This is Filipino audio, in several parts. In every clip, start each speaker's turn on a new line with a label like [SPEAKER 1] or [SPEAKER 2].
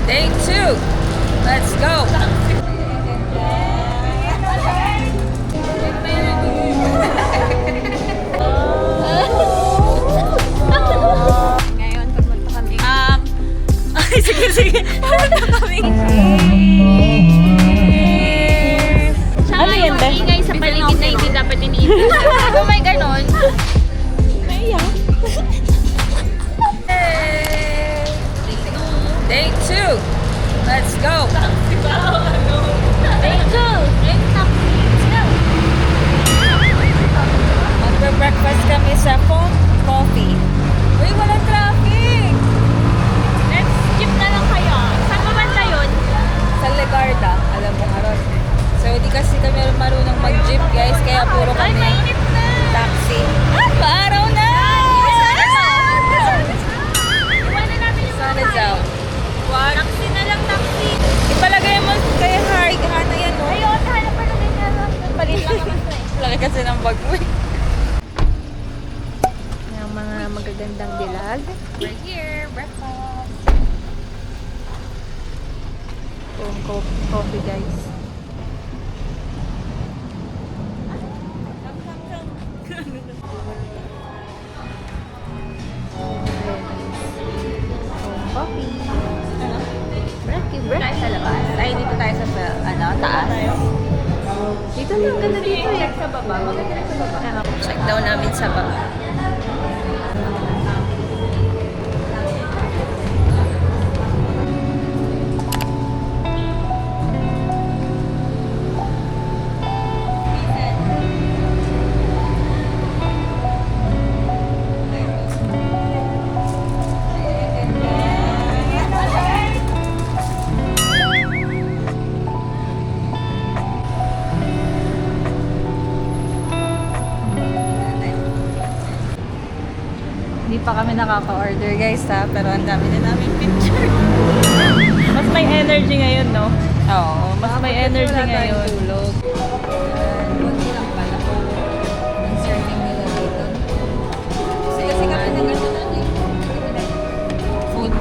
[SPEAKER 1] Day 2. Let's go. Ngayon, pumunta kami. Ay, sige. Pumunta kami.
[SPEAKER 2] Ano yan, Beth?
[SPEAKER 3] Ingay sa paligid na hindi dapat iniintay. Kung may ganon,
[SPEAKER 2] Naiyak.
[SPEAKER 1] Day 2. Let's go.
[SPEAKER 3] Day 2.
[SPEAKER 1] Magbe-breakfast kami sa Foam Coffee. Uy, walang traffic!
[SPEAKER 3] Let's skip na lang kayo. Saan pa banda yun?
[SPEAKER 1] Sa Legarda, alam mo Aron. So, hindi kasi kami marunong mag-jeep, guys. Kaya puro
[SPEAKER 3] Ay,
[SPEAKER 1] kami
[SPEAKER 3] mainit na.
[SPEAKER 1] taxi. Paaraw na!
[SPEAKER 3] Iwanan natin yung
[SPEAKER 1] Sana
[SPEAKER 3] mga
[SPEAKER 1] daw.
[SPEAKER 3] taxi na lang, taxi.
[SPEAKER 1] Ipalagay mo kay Harry. Hana yan, no?
[SPEAKER 3] Ayun, hanap pa lang ganyan. Palit lang naman to eh.
[SPEAKER 1] Laki kasi ng bag mo.
[SPEAKER 2] Yung mga magagandang dilag.
[SPEAKER 1] We're here. Breakfast.
[SPEAKER 2] Coffee guys. Coffee.
[SPEAKER 1] Tayo sa labas. Ay, dito tayo sa, taas.
[SPEAKER 2] Dito lang, ganda dito eh.
[SPEAKER 1] Sa baba. Maganda rin sa baba. Check daw namin sa baba. Hindi pa kami nakaka-order guys ha, pero ang dami na namin picture.
[SPEAKER 2] Mas may energy ngayon, no?
[SPEAKER 1] Oo,
[SPEAKER 2] Mas may energy ngayon.
[SPEAKER 1] Tulog. Buti lang pala po. Ang serving nila dito. Kasi kami na gano'n ano eh. Food.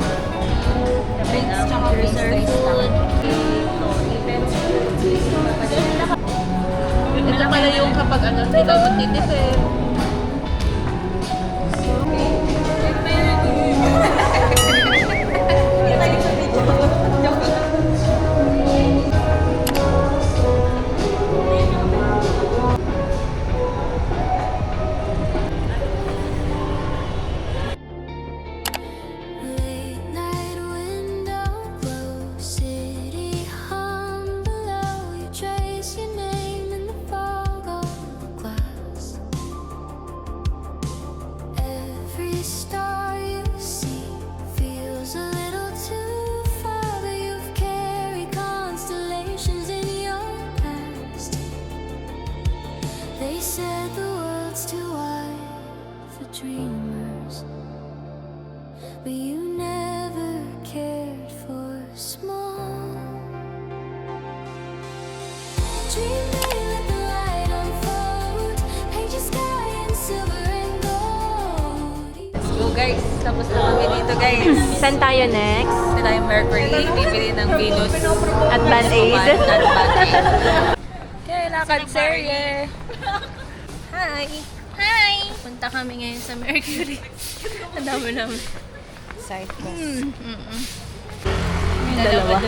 [SPEAKER 1] Drinks, tsaka reserved food. Events.
[SPEAKER 2] Ito pala yung kapag hindi ka magtitipid.
[SPEAKER 4] Late night window glow, city hum below. You trace your name in the fog of glass. Every star you see feels a little too far, but you've carried constellations in your past. They said the world's too wide for dreamers, but you never cared for small. Dream big, let the light unfold. Paint your sky in silver and gold.
[SPEAKER 1] Let's go guys. Tapos na kami dito guys.
[SPEAKER 2] Saan tayo next?
[SPEAKER 1] Ito tayong Mercury. Bibili ng Venus.
[SPEAKER 2] At Band-Aid.
[SPEAKER 1] At Band-Aid. Okay, lakad serye.
[SPEAKER 2] Hi!
[SPEAKER 3] Hi! Punta kami ngayon sa Mercury. Ang dami namin.
[SPEAKER 1] Side quest.
[SPEAKER 2] Yung dalawa.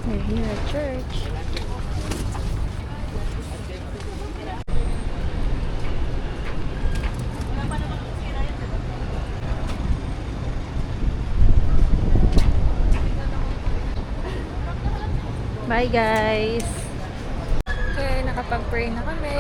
[SPEAKER 2] We're here at church. Bye guys!
[SPEAKER 1] Okay, nakapag-pray na kami.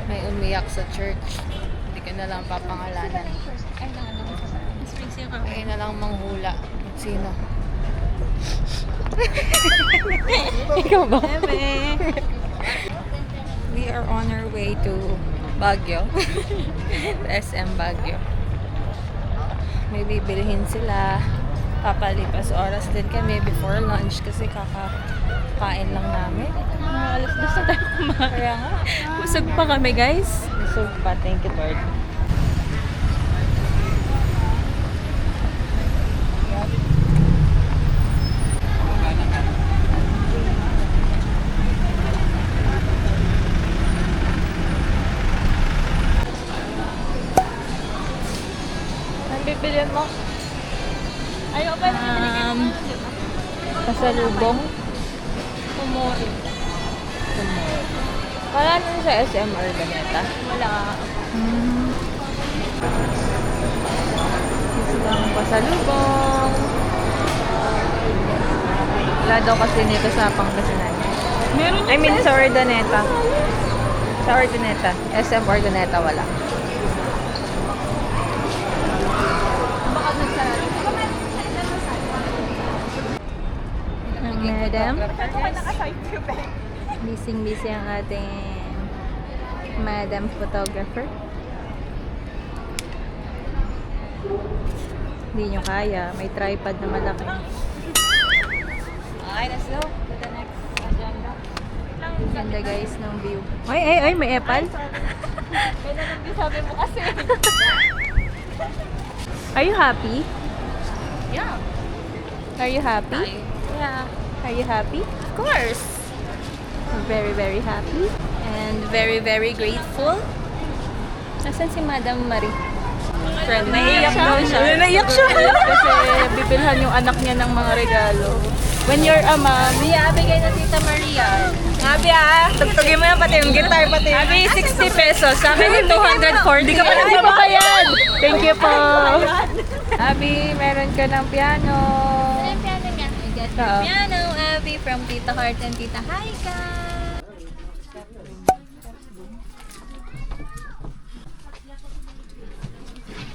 [SPEAKER 1] May umiyak sa church. Hindi ka na lang papangalanan. Kaya na lang manghula. Sino?
[SPEAKER 2] Ikaw ba?
[SPEAKER 1] We are on our way to Baguio. SM Baguio. May bibilihin sila. Papalipas oras din kami before lunch kasi Kakakain lang namin.
[SPEAKER 3] Mga alas 2 na tayo kumain.
[SPEAKER 1] Kaya nga.
[SPEAKER 3] Busog pa kami, guys.
[SPEAKER 1] Busog pa. Thank you, Lord. Ang bibilin mo?
[SPEAKER 3] Ayaw ba
[SPEAKER 1] Pasalubong?
[SPEAKER 3] Kumori.
[SPEAKER 1] Wala nun sa SM Organeta.
[SPEAKER 3] Wala.
[SPEAKER 1] Isang pasalubong. Wala daw kasi nito sa Pangasinan.
[SPEAKER 3] Meron
[SPEAKER 1] I mean sa Organeta. Sa Organeta. SM Organeta wala. Madam. Busy ang ating Madam Photographer. Hindi nyo kaya. May tripod na malaki. Okay, let's go to the next agenda. Ganda guys ng view. Ay, may epal.
[SPEAKER 3] Kaya nang sabi mo kasi.
[SPEAKER 1] Are you happy?
[SPEAKER 3] Yeah.
[SPEAKER 1] Are you happy?
[SPEAKER 3] Yeah.
[SPEAKER 1] Are you happy?
[SPEAKER 3] Of course.
[SPEAKER 1] I'm very, very happy. And very, very grateful. Nasaan si Madam Marie?
[SPEAKER 3] Friend,
[SPEAKER 1] Naiiyak daw siya. Naiiyak siya. Kasi bibilhan yung anak niya ng mga regalo. When you're a mom,
[SPEAKER 3] Bigay na Tita Maria.
[SPEAKER 1] Abi tugtugin mo yan pati yung guitar pati. Abi 60 pesos. Sa amin 240. Hindi ka pa nagbabayad. Thank you po. Abi, meron ka ng piano.
[SPEAKER 3] Ano yung piano niya? I got
[SPEAKER 1] Oo.
[SPEAKER 3] your piano, Abby, from Tita Heart and Tita Haika.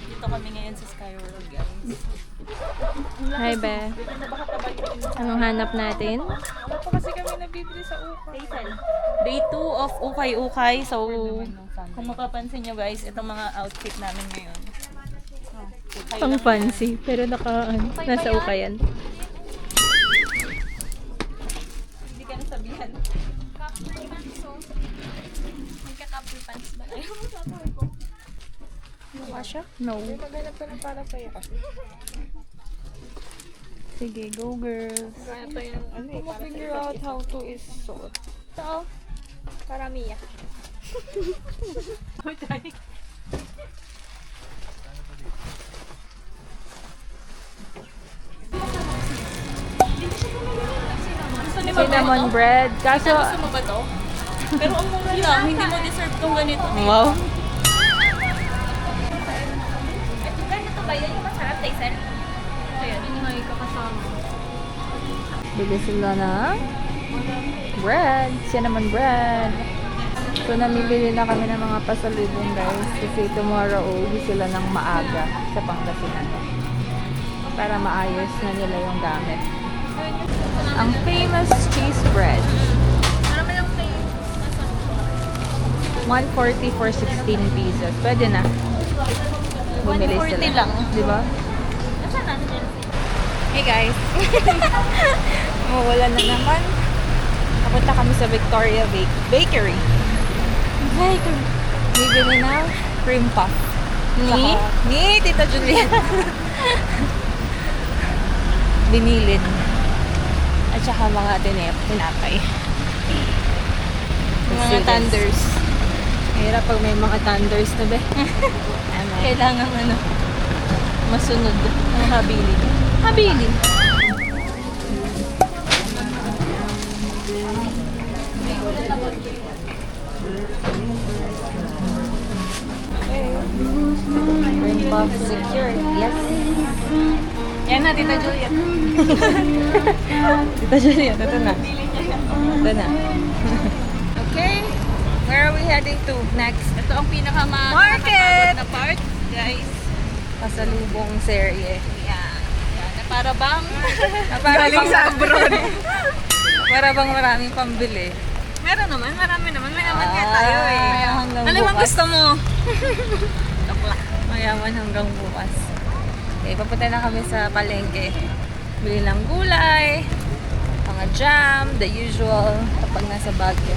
[SPEAKER 2] Dito kami ngayon sa Skyworld, guys.
[SPEAKER 1] Hi, Be. Anong hanap natin?
[SPEAKER 2] Ako kasi kami nabibili sa Ukay. Day 2 of Ukay-Ukay. So, kung mapapansin nyo guys, itong mga outfit namin ngayon. Ukay
[SPEAKER 1] Pang
[SPEAKER 2] lang
[SPEAKER 1] fancy. Pero nasa ukayan.
[SPEAKER 2] Hindi ka nasabihan.
[SPEAKER 3] Magka-couple pants ba kayo?
[SPEAKER 1] Mukha siya? No.
[SPEAKER 2] Maghanap ka ng para sa'yo kasi.
[SPEAKER 1] Sige, go girls.
[SPEAKER 2] Ito yung ano eh, para
[SPEAKER 1] Figure out how to is suot.
[SPEAKER 3] Ito, para Mia.
[SPEAKER 1] Cinnamon bread. Kaso,
[SPEAKER 2] Gusto mo ba to? Pero ang mura lang, hindi mo deserve tong ganito.
[SPEAKER 1] wow.
[SPEAKER 3] Ito ganito ba yun? Yung masarap, Tyson? Ito yun. Hindi ka kasama.
[SPEAKER 1] Bili sila ng bread. Cinnamon bread. So, namimili na kami ng mga pasalubong guys. Kasi tomorrow, uwi sila ng maaga sa Pangasinan. Para maayos na nila yung gamit. Ang famous cheese bread.
[SPEAKER 3] Marami lang tayo.
[SPEAKER 1] 140 for 16 pieces. Pwede na. Bumili
[SPEAKER 3] 140
[SPEAKER 1] sila.
[SPEAKER 3] lang.
[SPEAKER 1] Di ba?
[SPEAKER 3] Nasaan natin?
[SPEAKER 1] Hey guys. Mawala na naman. Napunta kami sa Victoria Bakery. Bibili na cream puff. Ni Tita Juliet. Binilin. At saka mga tinapay. Mga thunders. Mahirap pag may mga thunders na be.
[SPEAKER 3] Kailangan masunod.
[SPEAKER 1] Ang habilin.
[SPEAKER 3] Habilin.
[SPEAKER 1] Cream puff secured. Yes.
[SPEAKER 2] Yan na, Tita Juliet.
[SPEAKER 1] Tita Juliet, ito na. Ito na. Okay. Where are we heading to next?
[SPEAKER 2] Ito ang
[SPEAKER 1] Market!
[SPEAKER 2] na part, guys.
[SPEAKER 1] Pasalubong serye.
[SPEAKER 2] Yan. Yan. Na para bang
[SPEAKER 1] Galing sa abroad. Para bang maraming pambili.
[SPEAKER 2] meron naman, marami naman. May naman kaya
[SPEAKER 1] Ah,
[SPEAKER 2] tayo eh.
[SPEAKER 1] hanggang
[SPEAKER 2] Ano bang
[SPEAKER 1] bukas.
[SPEAKER 2] gusto mo? Tukla.
[SPEAKER 1] Mayaman hanggang bukas. Okay, papunta na kami sa palengke. Bili ng gulay. mga jam, the usual kapag nasa Baguio.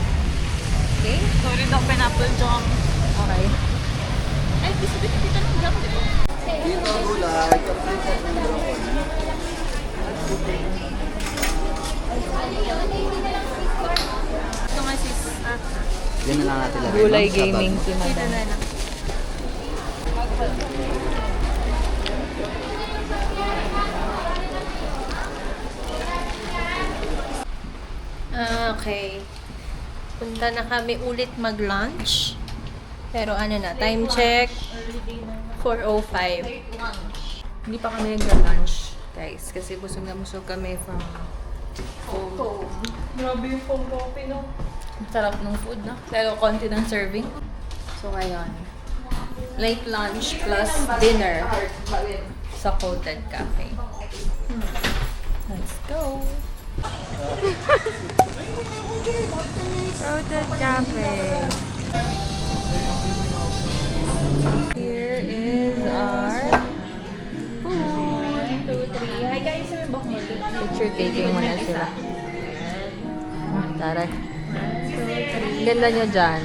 [SPEAKER 1] Okay?
[SPEAKER 2] Sorry daw, pineapple jam.
[SPEAKER 1] Okay.
[SPEAKER 2] Ay, gusto dito ng jam, di ba? Ito nga sis.
[SPEAKER 5] Yan na lang natin lagay.
[SPEAKER 1] Gulay
[SPEAKER 5] ma'am, sa
[SPEAKER 1] gaming
[SPEAKER 5] bag.
[SPEAKER 1] si Madam.
[SPEAKER 3] Okay. Punta na kami ulit mag-lunch. Pero ano na, time check, 4:05.
[SPEAKER 1] Hindi pa kami nag-lunch, guys. Kasi busog na busog kami from home.
[SPEAKER 2] Grabe yung phone coffee, no?
[SPEAKER 1] Sarap ng food, no? Pero konti ng serving. So, ngayon. Late lunch plus dinner sa Coated Cafe. Let's go! Coated Cafe. Here is our food. 1, 2, 3. Hi guys, may bakit? Picture taking muna sila. Tara. Ganda niya dyan.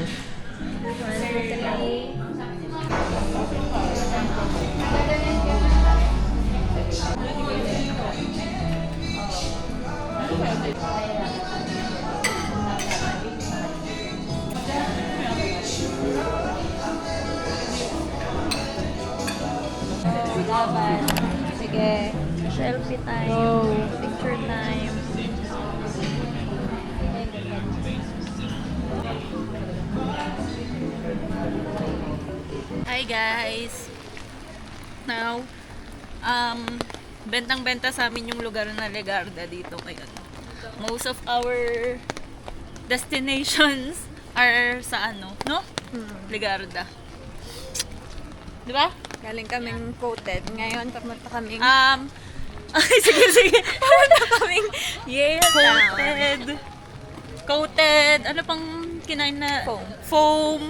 [SPEAKER 1] Sige.
[SPEAKER 2] Selfie time.
[SPEAKER 1] Go.
[SPEAKER 2] Picture time. Hi guys! Now, bentang-benta sa amin yung lugar na Legarda dito ngayon. Most of our destinations are sa ano, no? Legarda. Di ba?
[SPEAKER 1] Galing kaming Coated. Ngayon, papunta kaming
[SPEAKER 2] Ay, sige. Pumunta kaming Yale Coated. Coated. Ano pang kinain na?
[SPEAKER 1] Foam.
[SPEAKER 2] Foam.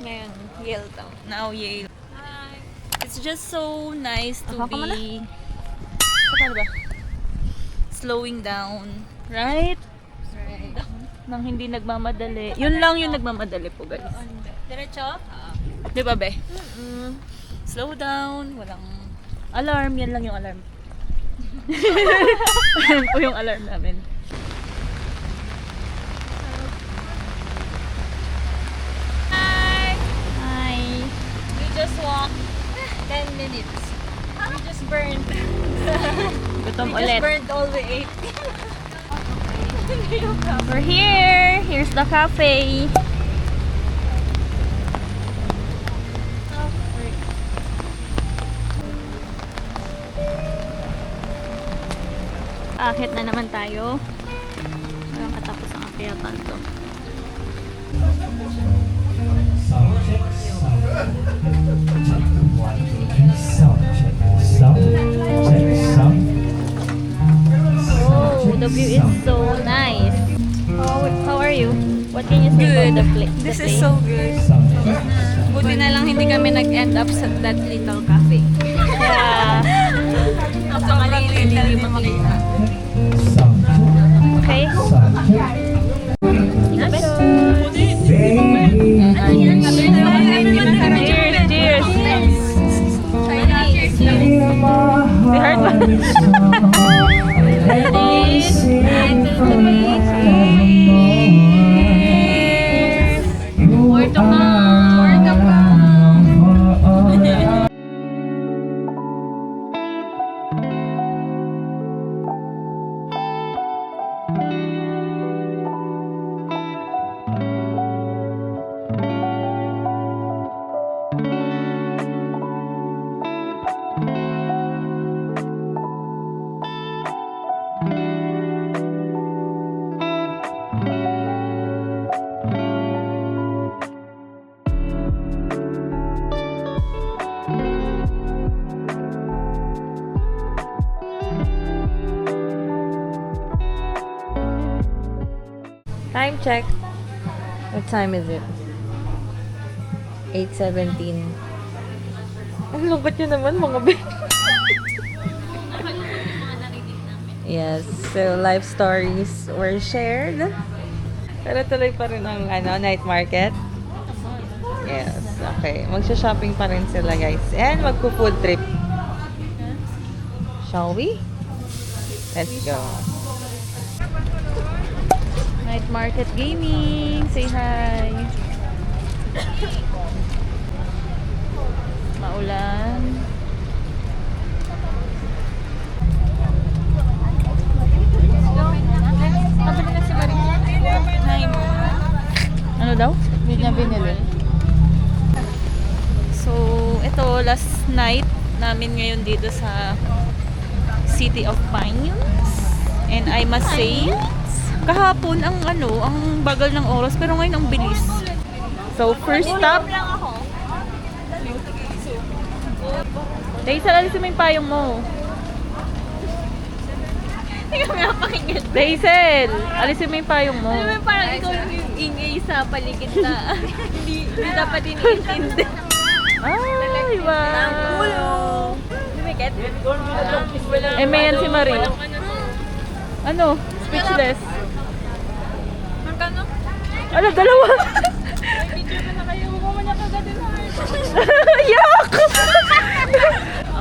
[SPEAKER 1] ngayon, Yale Town.
[SPEAKER 2] Now Yale. It's just so nice to
[SPEAKER 1] Aha ka muna.
[SPEAKER 2] be... Paano ba? Slowing down. Right?
[SPEAKER 1] Right.
[SPEAKER 2] Nang hindi nagmamadali. Yun lang yung nagmamadali po, guys.
[SPEAKER 3] Diretso?
[SPEAKER 2] Di ba, be? Slow down. Walang alarm. Yan lang yung alarm. Yan po yung alarm namin. Hi!
[SPEAKER 3] We just walked
[SPEAKER 1] 10 minutes.
[SPEAKER 3] We just burned.
[SPEAKER 2] Gutom
[SPEAKER 3] We
[SPEAKER 2] ulit.
[SPEAKER 3] just burned all we ate.
[SPEAKER 2] We're here! Here's the cafe. Akit na naman tayo. Walang katapos ang akyatan to. Oh, the view is so nice. How are you? What can you say about the place?
[SPEAKER 1] This is so good. Buti na lang hindi kami nag-end up sa that little cafe.
[SPEAKER 2] Yeah.
[SPEAKER 1] Sobrang little yung mga kita.
[SPEAKER 2] Okay. Cheers, cheers. They heard ba? More to come. More to come.
[SPEAKER 1] Time check. What time is it? 8:17. Ang lungkot yun naman, mga be.
[SPEAKER 2] Yes, so life stories were shared. Pero tuloy pa rin ang night market. Yes, okay. Magsha-shopping pa rin sila guys. And magpo-food trip. Shall we? Let's go. Night market gaming. Say hi. Maulan. Pabili na si Maria. Hi mo. Ano daw? Hindi niya binili. So, ito last night namin ngayon dito sa City of Pines. And I must say, kahapon ang bagal ng oras pero ngayon ang bilis. So, first stop. Daisel, alisin mo yung payong mo.
[SPEAKER 3] Hindi kami napakinggan.
[SPEAKER 2] Daisel, alisin mo yung payong mo.
[SPEAKER 3] Alam mo, parang ikaw yung ingay sa paligid na hindi dapat iniintindi.
[SPEAKER 2] Ay, wow.
[SPEAKER 3] Lumikit?
[SPEAKER 2] Eh, may yan si Marie. Ano? Speechless.
[SPEAKER 3] Magkano?
[SPEAKER 2] Ano, dalawa?
[SPEAKER 3] Picture ko na kayo. Huwag mo na kagad din.
[SPEAKER 2] Yak!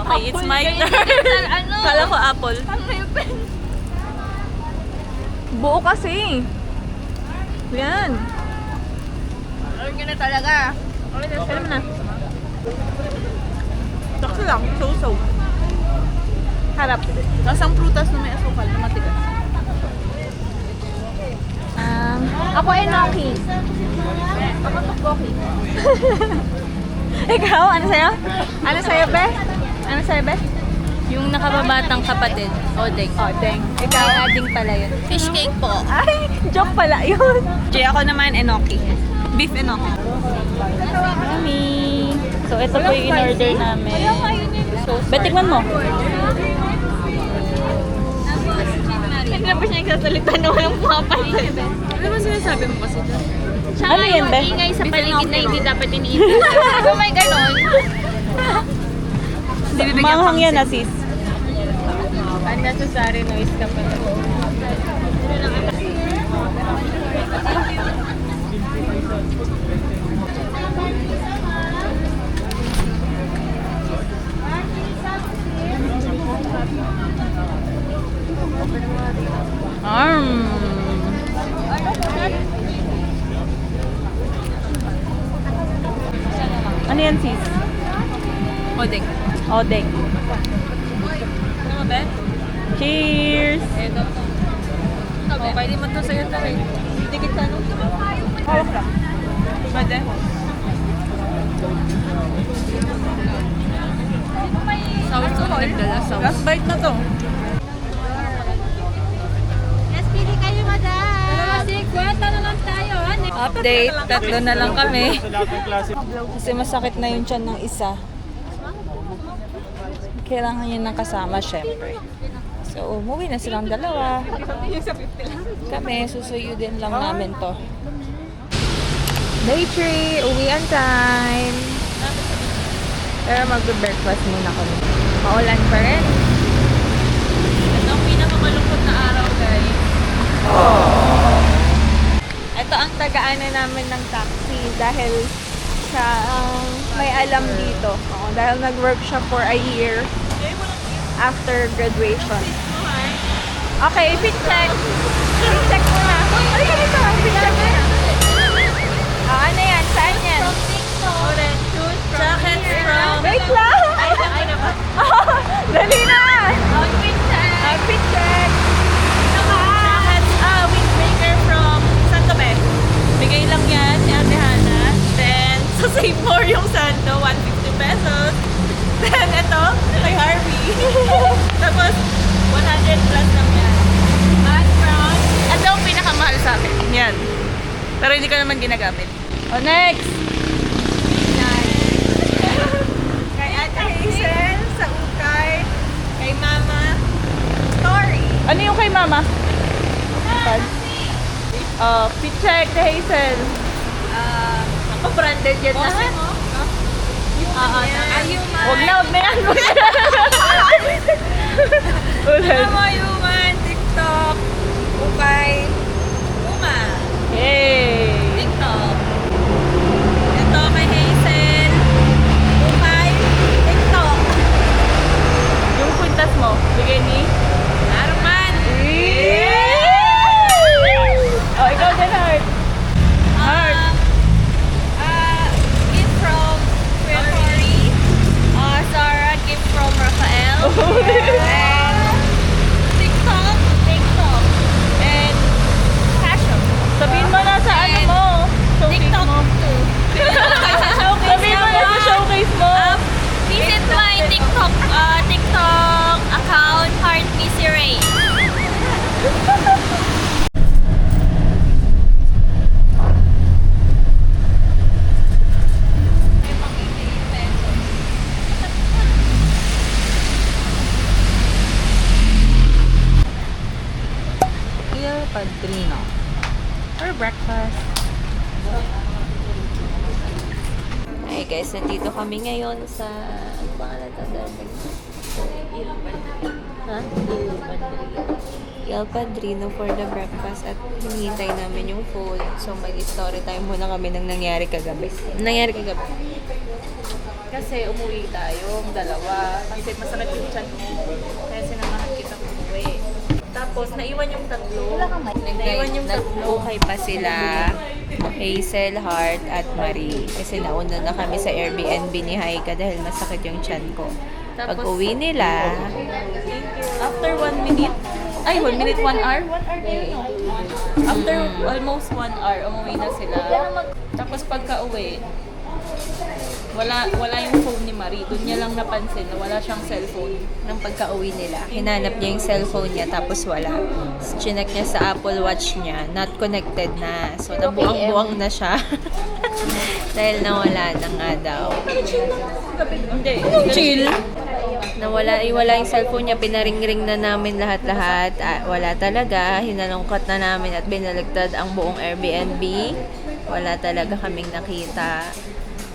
[SPEAKER 2] Okay, it's my turn.
[SPEAKER 3] Ano?
[SPEAKER 2] Kala ko apple.
[SPEAKER 3] Ano yung pen?
[SPEAKER 2] Buo kasi. Yan.
[SPEAKER 3] Alam nyo na talaga.
[SPEAKER 2] Alam na. Sakto lang. So-so. Harap. Tapos ang prutas na may asukal na matigas.
[SPEAKER 3] Ako enoki.
[SPEAKER 2] Ako tukoki. Ikaw, ano sa'yo? Ano sa'yo, be? Ano sa'yo, be?
[SPEAKER 3] Yung nakababatang kapatid. Odeng.
[SPEAKER 2] Odeng. Ikaw?
[SPEAKER 3] Ay, ading pala yun. Fish cake po.
[SPEAKER 2] Ay, joke pala yun. Jay, ako naman enoki. Beef enoki. Kami. So, ito po yung in-order namin. Be, tikman mo.
[SPEAKER 3] Hindi na ba siya nagsasalita na walang pumapansin?
[SPEAKER 1] Ano ba sinasabi mo kasi dyan?
[SPEAKER 3] Siya
[SPEAKER 2] Ano
[SPEAKER 3] nga
[SPEAKER 2] yan,
[SPEAKER 3] yung
[SPEAKER 2] be?
[SPEAKER 3] ingay sa paligid na hindi dapat iniintindi. Kung may ganon.
[SPEAKER 2] Manghang yan, sis.
[SPEAKER 3] Unnecessary noise ka pala.
[SPEAKER 2] Ano yan, sis?
[SPEAKER 1] Odeng.
[SPEAKER 2] Odeng.
[SPEAKER 1] Ano ba?
[SPEAKER 2] Cheers!
[SPEAKER 1] Ito. Oh, pwede mo to sa'yo to rin. Dikit sa ano?
[SPEAKER 2] Hawak ka.
[SPEAKER 1] Pwede. Sour to nagdala. Sour.
[SPEAKER 2] Last bite na to.
[SPEAKER 3] Yes, pili kayo, madam.
[SPEAKER 1] Kwenta na lang tayo.
[SPEAKER 2] Update, tatlo na lang kami. Kasi masakit na yung tiyan ng isa. Kailangan yun ng kasama, syempre. So, umuwi na silang dalawa. Kami, susuyudin lang namin to. Day 3, uwian time. Pero mag-breakfast muna kami. Maulan pa rin.
[SPEAKER 1] Ito ang pinakamalungkot na araw, guys.
[SPEAKER 2] Ito ang taga-ano namin ng taxi dahil siya ang may alam dito. Oo, dahil nag-work siya for a year after graduation. Okay, fit-check. Fit-check mo na. Ay, ganito. Fit-check mo na. Ano yan? Saan yan?
[SPEAKER 1] Jackets from...
[SPEAKER 2] Wait lang! Dali na! Fit-check.
[SPEAKER 1] Jackets, windbreaker from Santo Be. Bigay lang yan ni Ate Hana. Then, sa Save More yung Santo, 150 pesos. Then, ito, kay Harvey. Tapos, 100 plus lang yan. At from...
[SPEAKER 2] Ito ang pinakamahal sa akin. Yan. Pero hindi ko naman ginagamit. O, next!
[SPEAKER 1] Kay Ate Hazel, sa Ukay. Kay Mama, Story.
[SPEAKER 2] Ano yung kay mama? Fit-check kay Hazel.
[SPEAKER 3] Ako branded yan lahat.
[SPEAKER 2] Huwag na yan. Ulit.
[SPEAKER 1] Mama Human,
[SPEAKER 2] TikTok, Ukay, Uma. Hey! TikTok. Ito kay Hazel, Ukay, TikTok. Yung kwintas mo, bigay ni Arman. Oh, ikaw din, Heart. Heart.
[SPEAKER 3] Gift from Kuya Cory. Zara, gift from Rafael. And TikTok. And fashion.
[SPEAKER 2] Sabihin mo na sa ano mo. Showcase
[SPEAKER 3] TikTok
[SPEAKER 2] mo.
[SPEAKER 3] too.
[SPEAKER 2] Sabihin mo na sa showcase mo.
[SPEAKER 3] Visit my TikTok account, Heart Missy Ray.
[SPEAKER 1] Il Padrino.
[SPEAKER 2] For breakfast.
[SPEAKER 3] Hi guys, nandito kami ngayon sa... Ano pangalan ito? Ha? Il Padrino for the breakfast at hinihintay namin yung food. So mag-story time muna kami ng nangyari kagabi.
[SPEAKER 2] Kasi umuwi tayong dalawa. Kasi masakit yung chan ko. Kaya sinamahan kita umuwi. Tapos, naiwan yung tatlo. Naiwan yung tatlo.
[SPEAKER 3] Okay pa sila, Hazel, Heart, at Marie. Kasi nauna na kami sa Airbnb ni Haika dahil masakit yung chan ko. Pag uwi nila,
[SPEAKER 2] After 1 minute, 1 minute, 1 hour? 1 hour din, no? After almost 1 hour, umuwi na sila. Tapos pagka uwi, wala yung phone ni Marie. Doon niya lang napansin na wala siyang cellphone.
[SPEAKER 3] nang pagka-uwi nila, hinanap niya yung cellphone niya tapos wala. Chinek niya sa Apple Watch niya, not connected na. So, nabuang-buang na siya. Dahil nawala na nga daw.
[SPEAKER 2] Hindi. Chill.
[SPEAKER 3] Wala yung cellphone niya, pinaring-ring na namin lahat-lahat. Wala talaga, hinalungkat na namin at binaligtad ang buong Airbnb. Wala talaga kaming nakita.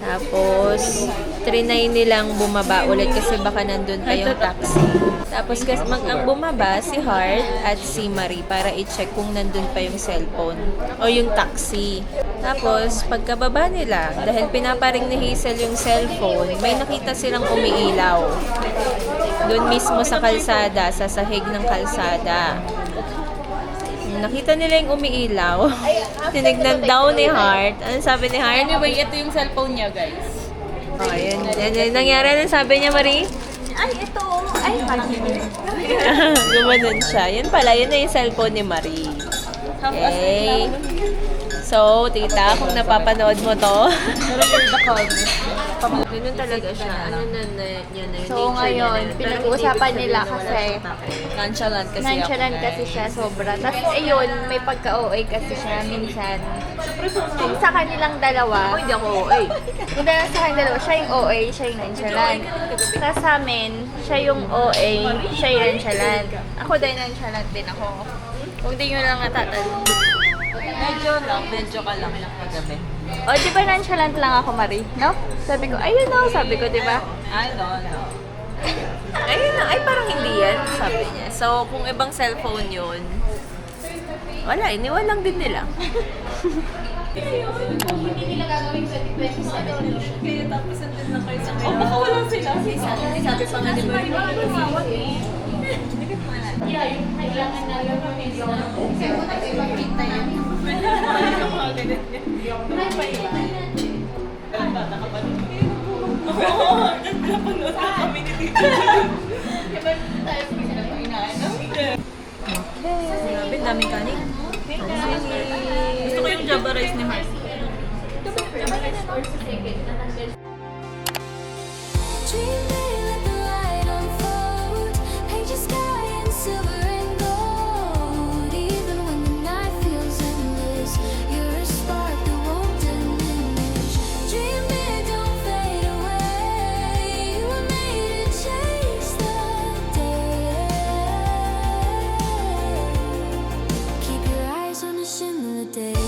[SPEAKER 3] Tapos, trinay nilang bumaba ulit kasi baka nandun pa yung taxi. Tapos, ang bumaba si Heart at si Marie para i-check kung nandun pa yung cellphone o yung taxi. Tapos, pagkababa nila, dahil pinaparing ni Hazel yung cellphone, may nakita silang umiilaw. Doon mismo sa kalsada, sa sahig ng kalsada. Nakita nila yung umiilaw. Tinignan daw ni Heart. Ano sabi ni Heart?
[SPEAKER 2] Anyway, ito yung cellphone niya, guys.
[SPEAKER 3] Oh, yun. Yan nangyari. Ano sabi niya, Marie?
[SPEAKER 2] Ay, ito. Ay,
[SPEAKER 3] Gumanon siya. Yun pala, yun na yung cellphone ni Marie. Okay. So, tita, kung napapanood mo to. Ganun talaga siya. Ano na yun na yung
[SPEAKER 6] So ngayon, pinag-uusapan nila kasi
[SPEAKER 3] nonchalant kasi
[SPEAKER 6] nonchalant kasi siya sobra. Tapos ayun, may pagka-OA kasi siya minsan. Yung sa kanilang dalawa,
[SPEAKER 3] Hindi ako OA.
[SPEAKER 6] yung dalawa sa kanilang dalawa, siya yung OA, siya yung nonchalant. Tapos sa amin, siya yung OA, siya yung nonchalant. Ako din nonchalant din ako. Kung di nyo lang natatanong.
[SPEAKER 3] Medyo ka lang kagabi.
[SPEAKER 6] O, di ba nonchalant lang ako, Marie? No? Sabi ko, ayun no, sabi ko, di ba?
[SPEAKER 3] Ay, no. Ayun na, ay parang hindi yan, sabi niya. So, kung ibang cellphone yun, wala, iniwan lang din nila.
[SPEAKER 2] Oh, baka wala sila.
[SPEAKER 3] Sabi pa nga di ba?
[SPEAKER 2] Grabe, daming kanin. Gusto ko yung Java rice ni Mars.
[SPEAKER 4] Dream big, let the light unfold. Paint your sky in silver and gold. Even when the night feels endless, you're a spark that won't diminish. Dream big, don't fade away. You were made to chase the day. Keep your eyes on the shimmer of day.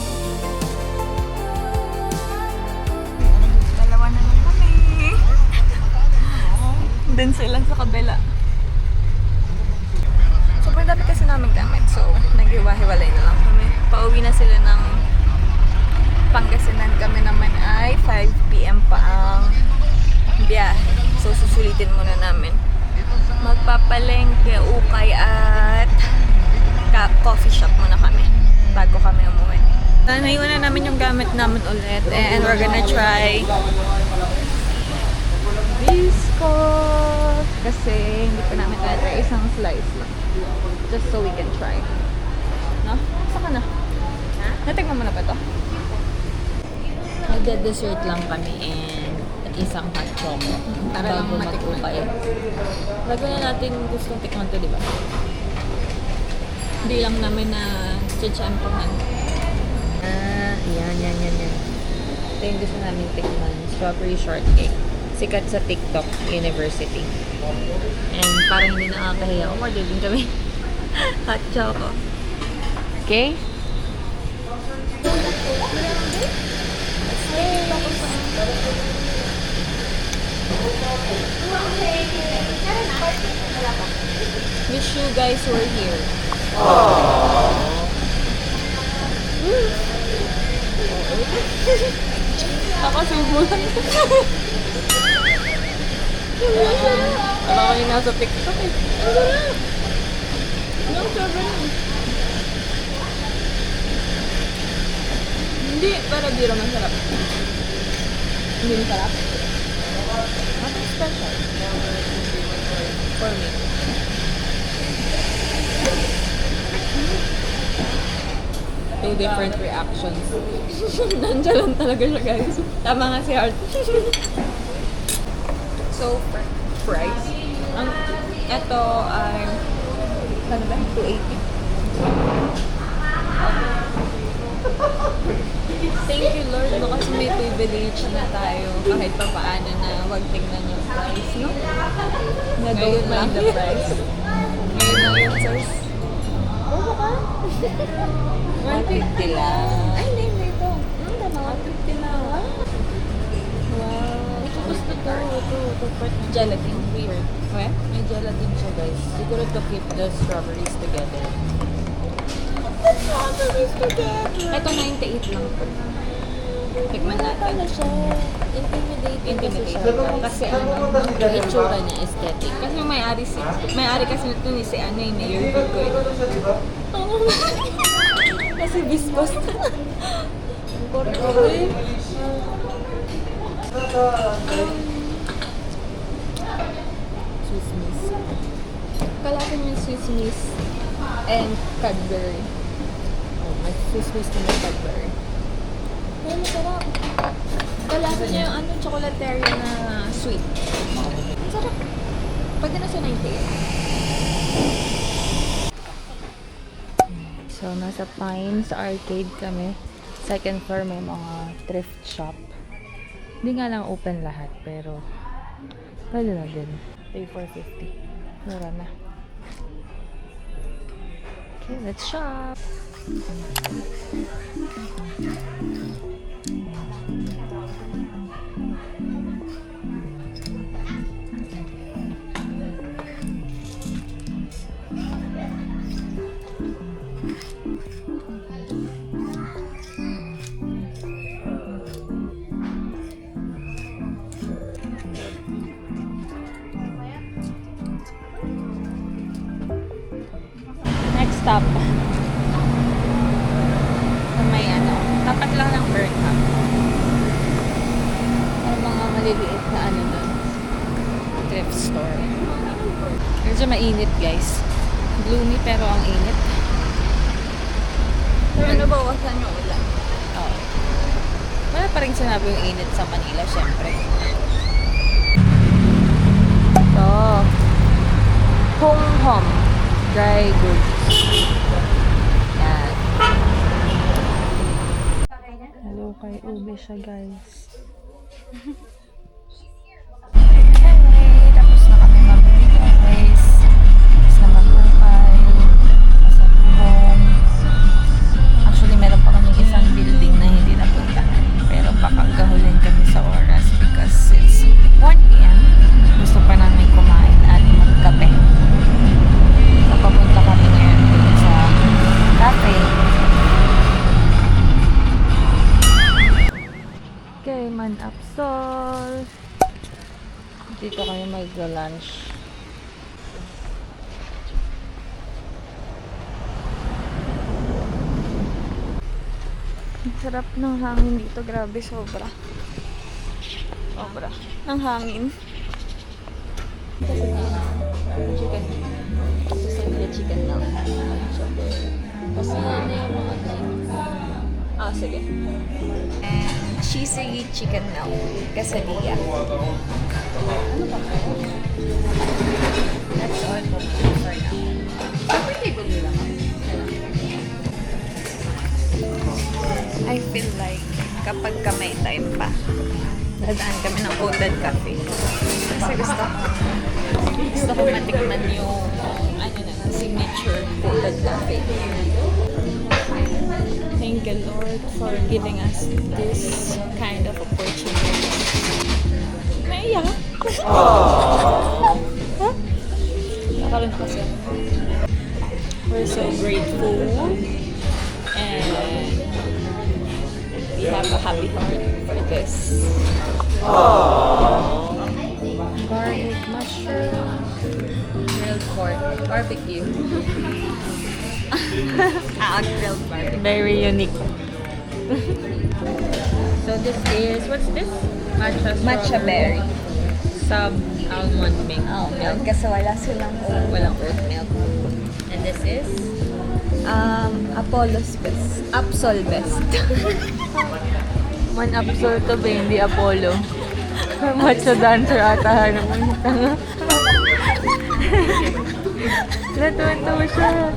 [SPEAKER 2] Dalawa na lang kami. Din sila sa kabila. Sobrang dami kasi namin gamit. Uuwi na sila ng Pangasinan. Kami naman ay 5 p.m. pa ang biyahe. So, susulitin muna namin. Magpapalengke, ukay at coffee shop muna kami bago kami umuwi. Naiwan na namin yung gamit namin ulit and we're gonna try biscuit kasi hindi pa namin try isang slice lang just so we can try. No? Saka na? Ha? Natignan mo na ba ito?
[SPEAKER 3] Nagda-dessert lang kami and isang hot chocolate.
[SPEAKER 2] Para lang
[SPEAKER 3] bago
[SPEAKER 2] matikman.
[SPEAKER 3] mag-ukay. Bago na natin gustong tikman to, di ba?
[SPEAKER 2] Hindi lang namin na chichampuhan.
[SPEAKER 3] Yan. Ito yung gusto namin tikman. Strawberry shortcake. Sikat sa TikTok University. And parang hindi nakakahiya. Order din kami. Hot choco. Okay? Wish you guys were here.
[SPEAKER 2] Nakasubo lang. Alam ko yung nasa TikTok eh. Ang sarap. Hindi, para biro masarap. Hindi masarap?
[SPEAKER 3] Ano special? For me.
[SPEAKER 2] Two different reactions. Nandiyan lang talaga siya, guys. Tama nga si Art. So, price. Ito ay, ano ba? 280. Thank you, Lord. No, kasi may privilege na tayo kahit pa paano na wag tingnan yung price, no? Na don't mind the price. Ngayon lang yung sirs. Oo ka? 150 lang. Ay, hindi ito. Tama, 150 lang. Wow.
[SPEAKER 3] Gusto to. Ito part ng gelatin. Weird.
[SPEAKER 2] Weh?
[SPEAKER 3] May gelatin siya, guys. Siguro to keep the strawberries together.
[SPEAKER 2] Ito 98 lang po. Tikman natin.
[SPEAKER 3] siya. Intimidating
[SPEAKER 2] Intimidate.
[SPEAKER 3] kasi siya.
[SPEAKER 2] Kasi ano,
[SPEAKER 3] Yung itsura niya, aesthetic.
[SPEAKER 2] kasi yung may-ari kasi nito ni si ano yung neighborhood ko eh. Kasi bispos.
[SPEAKER 3] Swiss miss.
[SPEAKER 2] Kalapin yung Swiss Miss and Cadbury.
[SPEAKER 3] Oh, may Swiss miss na may Cadbury.
[SPEAKER 2] Ay, masarap. Kalapin niya yung ano, chocolateria na sweet. Sarap. Pwede na siya 98.
[SPEAKER 3] So, nasa Pines Arcade kami. Second floor may mga thrift shop. Hindi nga lang open lahat, pero pwede na din. Pay 450. Mura na. Okay, let's shop!
[SPEAKER 2] Next stop. May ano, tapat lang ng Burnham. May mga maliliit na ano doon. Thrift store. Medyo mainit, guys. Gloomy pero ang init. Pero nabawasan yung ulan.
[SPEAKER 3] Oh. Wala pa rin sinabi yung init sa Manila, syempre.
[SPEAKER 2] So, Hong Hom dry goods. Yan.
[SPEAKER 3] Hello kay Ube siya, guys.
[SPEAKER 2] Okay, tapos na kami mabili, guys. Tapos na mag-ukay. Nasa home. Actually, meron pa kami isang building na hindi napuntahan. Pero baka gahulin kami sa oras because it's 1 p.m. Gusto pa namin kumain at magkape. Napapunta kami ngayon dun sa cafe. Man-Apsol.
[SPEAKER 3] Dito kayo mag-lunch.
[SPEAKER 2] Ang sarap ng hangin dito. Grabe, sobra. Sobra. Ng hangin.
[SPEAKER 3] Chicken. Ito sa chicken lang. Kasi ano yung mga
[SPEAKER 2] Sige. And cheesy chicken milk. Quesadilla.
[SPEAKER 1] That's all for now.
[SPEAKER 2] I feel like kapag ka may time pa, dadaan kami ng Coated Cafe. Kasi gusto ko matikman yung signature Coated Cafe. Thank you, Lord, for giving us this kind of opportunity. Naiyak. Nakaroon kasi. We're so grateful. And we have a happy heart for this.
[SPEAKER 1] Garlic mushroom, grilled pork, barbecue.
[SPEAKER 2] Grilled barbecue.
[SPEAKER 3] very unique.
[SPEAKER 1] So this is, what's this?
[SPEAKER 2] Matcha berry.
[SPEAKER 1] Sub almond milk.
[SPEAKER 2] Milk kasi wala silang
[SPEAKER 1] Walang oat milk. And this is
[SPEAKER 2] Apollo's best. Absol best.
[SPEAKER 3] Man-Apsol to ba, hindi Apollo. Macho dancer ata. Natuwa siya.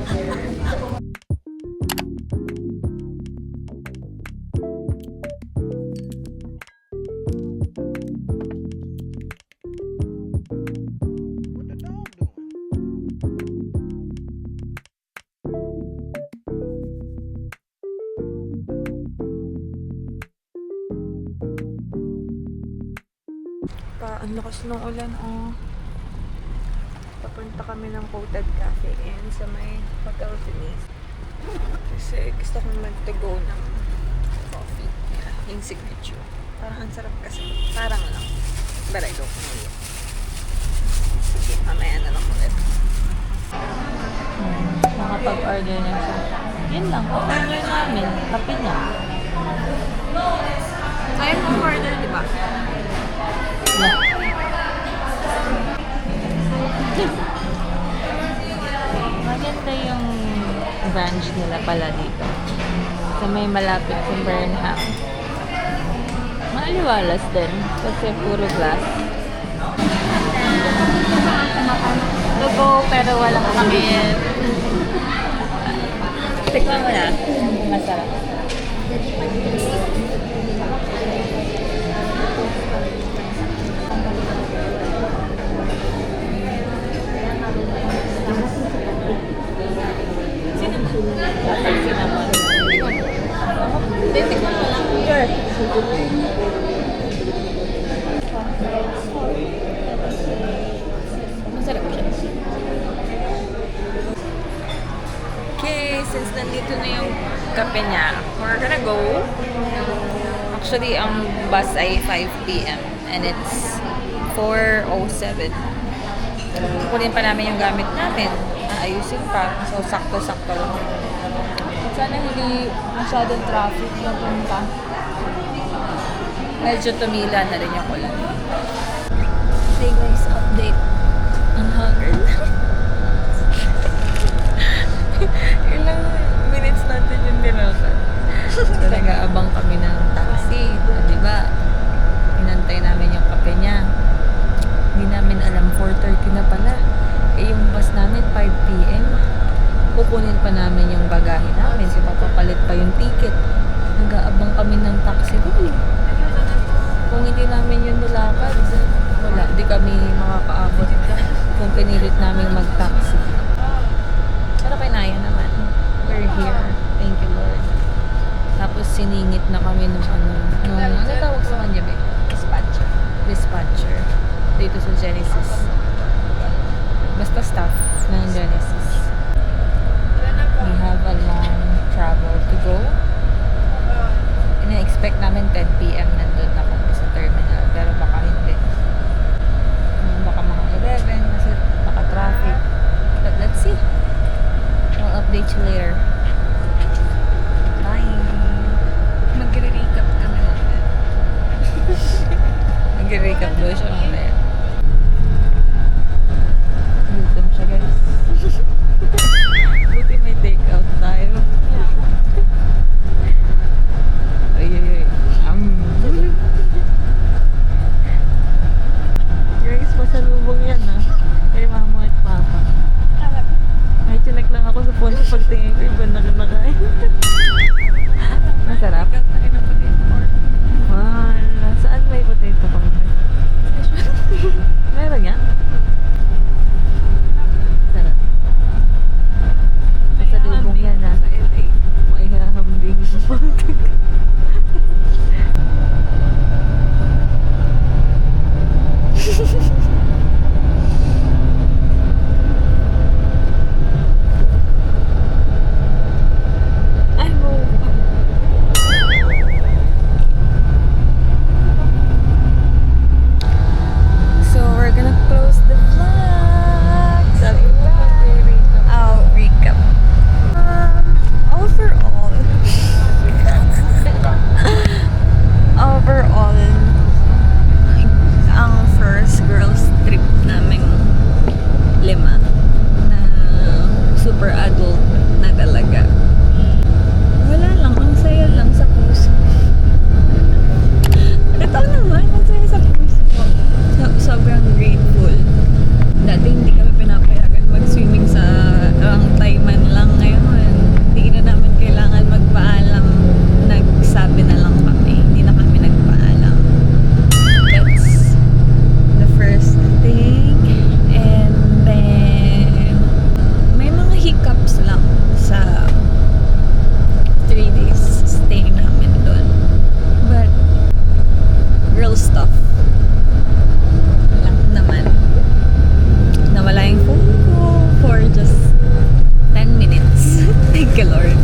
[SPEAKER 2] Ang lakas ng ulan, oh. Papunta kami ng Coated Cafe and sa may Hotel Venice. Kasi gusto kong mag-to-go ng coffee. Yeah, yung signature. Parang ang sarap kasi. Parang lang. But I don't know yet. Sige, mamaya na lang ulit.
[SPEAKER 3] Nakapag-order na siya. Yun lang, order namin. Kape niya.
[SPEAKER 2] Ayaw mo order, di ba?
[SPEAKER 3] Maganda yung branch nila pala dito. Sa may malapit sa Burnham. Maaliwalas din kasi puro glass. To go pero walang kamil.
[SPEAKER 1] Tikman mo na. Masarap. Cinnamon. Titikman mo lang. Sure. Masarap siya.
[SPEAKER 2] Okay, since nandito na yung kape niya, we're gonna go. Actually, ang bus ay 5 p.m. and it's 4:07. Kunin pa namin yung gamit namin. Ayusin pa. So, sakto-sakto lang. Sana hindi masyadong traffic na punta. Medyo tumila na rin yung ulan. Hey guys, update. Ang haggard na. Ilang minutes natin yung dinakad.
[SPEAKER 1] Nag-aabang kami ng taxi. Di ba? Inantay namin yung kape niya. Hindi namin alam 4:30 na pala. Yung bus namin 5 p.m. Kukunin pa namin yung bagahe namin. So papapalit pa yung ticket. Nag-aabang kami ng taxi doon. Kung hindi namin yun nilakad, wala. Di kami makakaabot kung pinilit namin mag-taxi. Pero kinaya naman. We're here. Thank you, Lord. Tapos siningit na kami nung ano tawag sa kanya, be? Dispatcher. Dito sa Genesis. Basta staff ng Genesis. We have a long travel to go. Ina-expect namin 10 p.m. nandun na kami sa Let's see. I'll update you later. Bye.
[SPEAKER 2] Magre-recap kami mamaya.
[SPEAKER 1] Nag-recap daw siya mamaya. Gutom siya, guys. Buti may take out tayo. Ay, ay, ay. Guys, pasalubong yan kay mama at papa. Ay, chinek lang ako sa phone ko pagtingin ko, iba na kinakain. Masarap? Wala. Saan may potato powder? Meron yan? Sarap. Pasalubong yan
[SPEAKER 2] Sa LA.
[SPEAKER 1] May hahambing pa.
[SPEAKER 2] Ay, mo.
[SPEAKER 1] So we're gonna close the vlog. Sabi ko I'll recap. Overall, ang first girls trip naming 5 na super adult na talaga. Wala lang, ang saya lang sa puso. Ito naman, ang saya sa puso ko. Sobrang grateful. Dati hindi kami pinapayagan mag-swimming sa Rangtay man lang. Ngayon, hindi na namin kailangan magpaalam. Nagsabi na lang kami. Hindi na kami nagpaalam. That's the first thing. And then, may mga hiccups lang sa 3 days stay namin doon. But, girl stuff lang naman. Nawala yung phone ko for just 10 minutes. Thank you, Lord.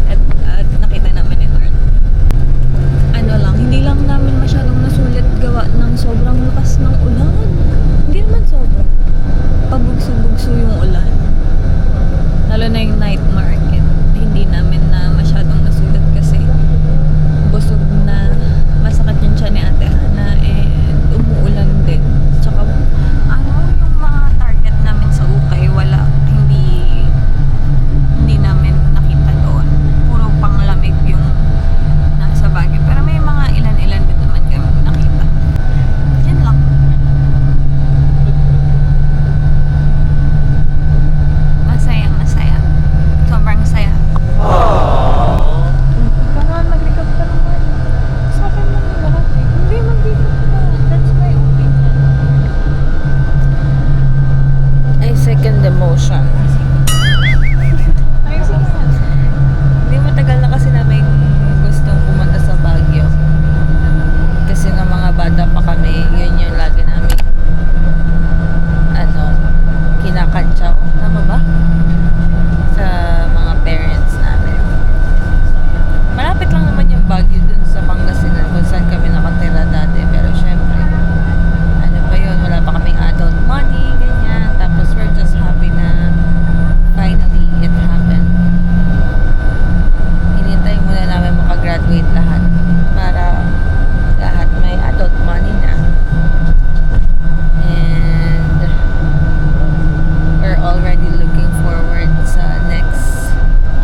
[SPEAKER 1] At nakita namin ni Lord. Ano lang, hindi lang namin masyadong nasulit gawa ng sobrang lakas ng ulan. Hindi naman sobra. Pabugso-bugso yung ulan. Lalo na yung night market. Hindi namin na masyadong nasulit kasi busog na, masakit yung tiyan ni Ate Hana and umuulan din. Tsaka yung mga target namin sa ukay, wala, hindi namin nakita doon. Puro panglamig yung nasa Baguio. Pero may mga ilan-ilan din naman kami nakita. Yan lang. Masaya. Sobrang saya. Parang mag-recap ka naman. Sa akin lang yung lahat eh. Hindi, mag-recap ka. That's my opinion. I second the motion. Hindi, matagal na kasi namin gustong pumunta sa Baguio. Kasi ng mga bata pa kami, yun yung lagi namin kinakantsaw. Tama ba? Sa mga parents namin. Malapit lang naman yung Baguio dun sa Pangasinan kung saan kami nakatira dati. Pero syempre, ano pa yun, wala pa kaming adult money, ganyan. Tapos we're just happy na finally it happened. Hinintay muna namin makagraduate lahat para lahat may adult money na. And we're already looking forward sa next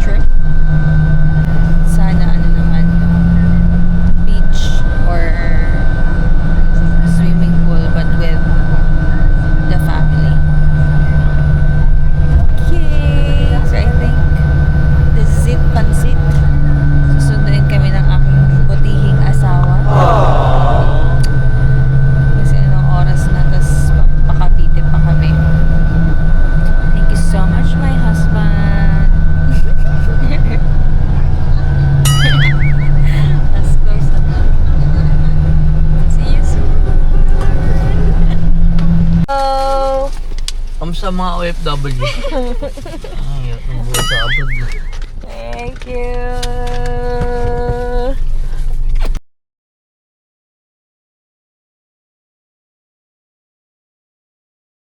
[SPEAKER 1] trip. Sana naman beach or swimming pool but with the family. Okay, so I think this is it, pansit. Susunduin kami ng aking butihing asawa. Kasi anong oras na, tas pakatitip pa kami. Thank you so much, my husband. Let's close the vlog. See you soon. Hello.
[SPEAKER 5] Kamusta mga OFW? Ay, ang buhay sa abroad.
[SPEAKER 1] Thank you.